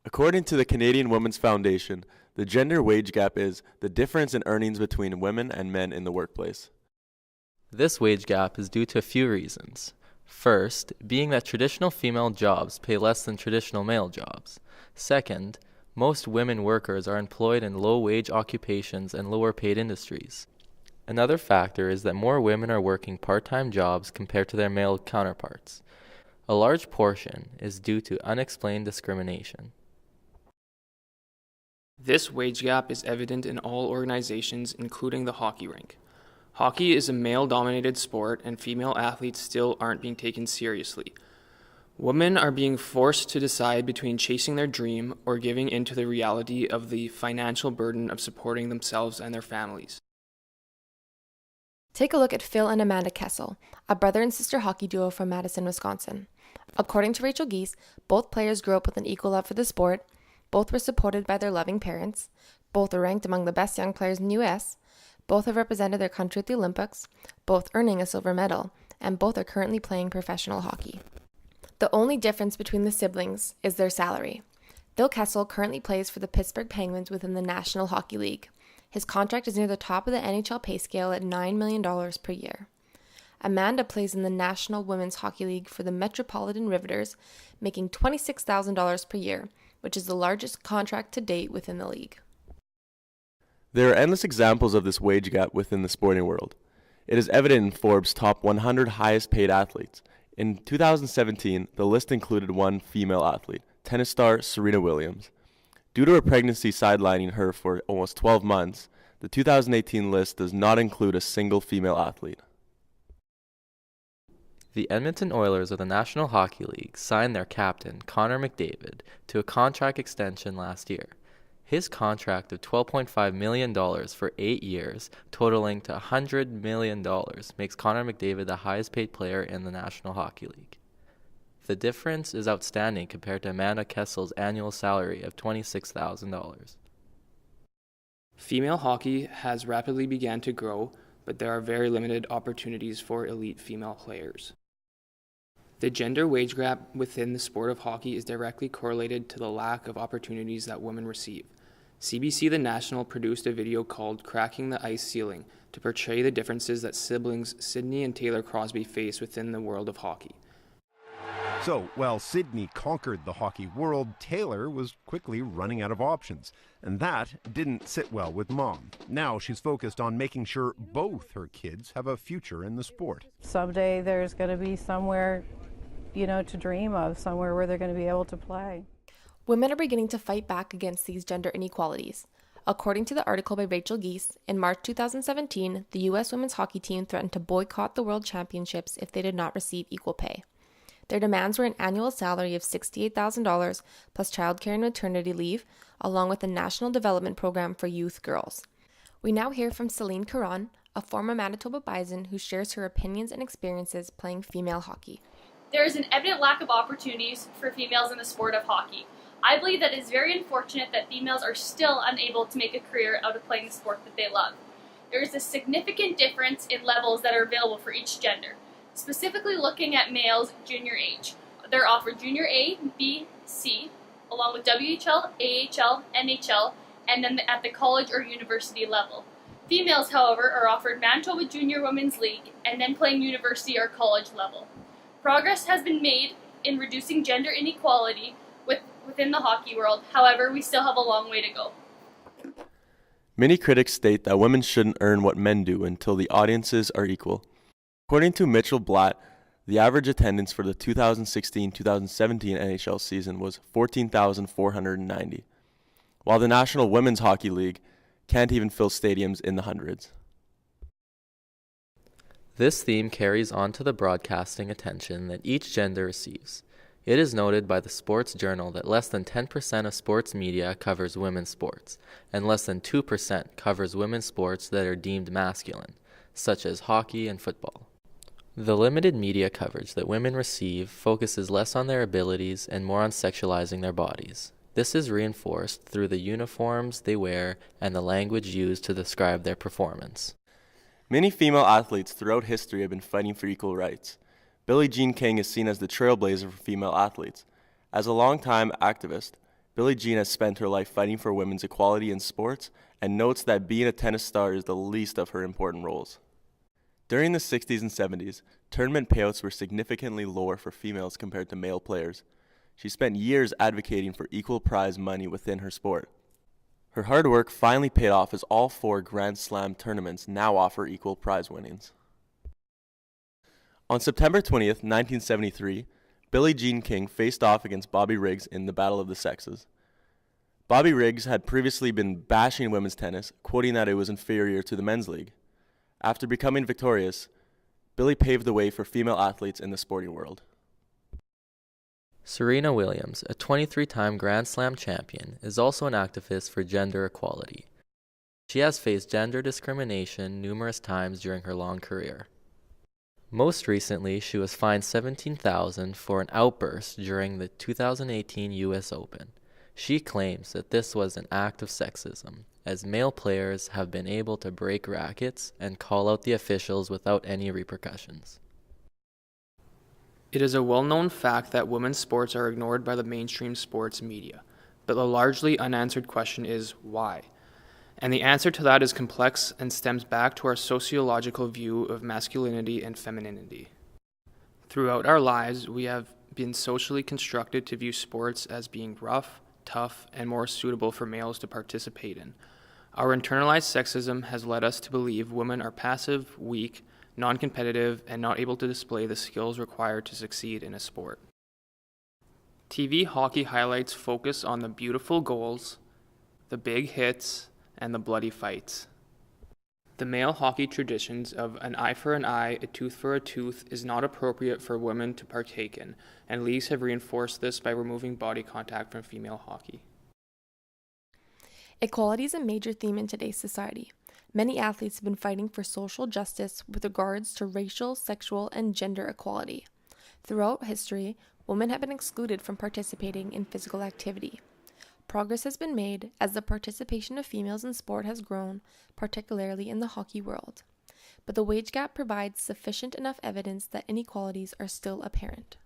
According to the Canadian Women's Foundation, the gender wage gap is the difference in earnings between women and men in the workplace. This wage gap is due to a few reasons. First, being that traditional female jobs pay less than traditional male jobs. Second, most women workers are employed in low-wage occupations and lower-paid industries. Another factor is that more women are working part-time jobs compared to their male counterparts. A large portion is due to unexplained discrimination. This wage gap is evident in all organizations, including the hockey rink. Hockey is a male-dominated sport, and female athletes still aren't being taken seriously. Women are being forced to decide between chasing their dream or giving into the reality of the financial burden of supporting themselves and their families. Take a look at Phil and Amanda Kessel, a brother and sister hockey duo from Madison, Wisconsin. According to Rachel Geese, both players grew up with an equal love for the sport, both were supported by their loving parents, both are ranked among the best young players in the U.S., both have represented their country at the Olympics, both earning a silver medal, and both are currently playing professional hockey. The only difference between the siblings is their salary. Phil Kessel currently plays for the Pittsburgh Penguins within the National Hockey League. His contract is near the top of the NHL pay scale at $9 million per year. Amanda plays in the National Women's Hockey League for the Metropolitan Riveters, making $26,000 per year, which is the largest contract to date within the league. There are endless examples of this wage gap within the sporting world. It is evident in Forbes' top 100 highest paid athletes. In 2017, the list included one female athlete, tennis star Serena Williams. Due to her pregnancy sidelining her for almost 12 months, the 2018 list does not include a single female athlete. The Edmonton Oilers of the National Hockey League signed their captain, Connor McDavid, to a contract extension last year. His contract of $12.5 million for 8 years, totaling to $100 million, makes Connor McDavid the highest paid player in the National Hockey League. The difference is outstanding compared to Amanda Kessel's annual salary of $26,000. Female hockey has rapidly begun to grow, but there are very limited opportunities for elite female players. The gender wage gap within the sport of hockey is directly correlated to the lack of opportunities that women receive. CBC The National produced a video called Cracking the Ice Ceiling to portray the differences that siblings Sidney and Taylor Crosby face within the world of hockey. So, while Sidney conquered the hockey world, Taylor was quickly running out of options. And that didn't sit well with Mom. Now she's focused on making sure both her kids have a future in the sport. Someday there's going to be somewhere, to dream of, somewhere where they're going to be able to play. Women are beginning to fight back against these gender inequalities. According to the article by Rachel Geese, in March 2017, the U.S. women's hockey team threatened to boycott the World Championships if they did not receive equal pay. Their demands were an annual salary of $68,000 plus childcare and maternity leave, along with a national development program for youth girls. We now hear from Celine Caron, a former Manitoba Bison who shares her opinions and experiences playing female hockey. There is an evident lack of opportunities for females in the sport of hockey. I believe that it is very unfortunate that females are still unable to make a career out of playing the sport that they love. There is a significant difference in levels that are available for each gender. Specifically looking at males junior age. They're offered junior A, B, C, along with WHL, AHL, NHL, and then at the college or university level. Females, however, are offered Manitoba Junior Women's League and then playing university or college level. Progress has been made in reducing gender inequality within the hockey world. However, we still have a long way to go. Many critics state that women shouldn't earn what men do until the audiences are equal. According to Mitchell Blatt, the average attendance for the 2016-2017 NHL season was 14,490, while the National Women's Hockey League can't even fill stadiums in the hundreds. This theme carries on to the broadcasting attention that each gender receives. It is noted by the Sports Journal that less than 10% of sports media covers women's sports, and less than 2% covers women's sports that are deemed masculine, such as hockey and football. The limited media coverage that women receive focuses less on their abilities and more on sexualizing their bodies. This is reinforced through the uniforms they wear and the language used to describe their performance. Many female athletes throughout history have been fighting for equal rights. Billie Jean King is seen as the trailblazer for female athletes. As a longtime activist, Billie Jean has spent her life fighting for women's equality in sports and notes that being a tennis star is the least of her important roles. During the 60s and 70s, tournament payouts were significantly lower for females compared to male players. She spent years advocating for equal prize money within her sport. Her hard work finally paid off as all 4 Grand Slam tournaments now offer equal prize winnings. On September 20th, 1973, Billie Jean King faced off against Bobby Riggs in the Battle of the Sexes. Bobby Riggs had previously been bashing women's tennis, quoting that it was inferior to the men's league. After becoming victorious, Billie paved the way for female athletes in the sporting world. Serena Williams, a 23-time Grand Slam champion, is also an activist for gender equality. She has faced gender discrimination numerous times during her long career. Most recently, she was fined $17,000 for an outburst during the 2018 U.S. Open. She claims that this was an act of sexism, as male players have been able to break rackets and call out the officials without any repercussions. It is a well-known fact that women's sports are ignored by the mainstream sports media, but the largely unanswered question is why? And the answer to that is complex and stems back to our sociological view of masculinity and femininity. Throughout our lives, we have been socially constructed to view sports as being rough, tough, and more suitable for males to participate in. Our internalized sexism has led us to believe women are passive, weak, non-competitive, and not able to display the skills required to succeed in a sport. TV hockey highlights focus on the beautiful goals, the big hits, and the bloody fights. The male hockey traditions of an eye for an eye, a tooth for a tooth is not appropriate for women to partake in, and leagues have reinforced this by removing body contact from female hockey. Equality is a major theme in today's society. Many athletes have been fighting for social justice with regards to racial, sexual, and gender equality. Throughout history, women have been excluded from participating in physical activity. Progress has been made as the participation of females in sport has grown, particularly in the hockey world. But the wage gap provides sufficient enough evidence that inequalities are still apparent.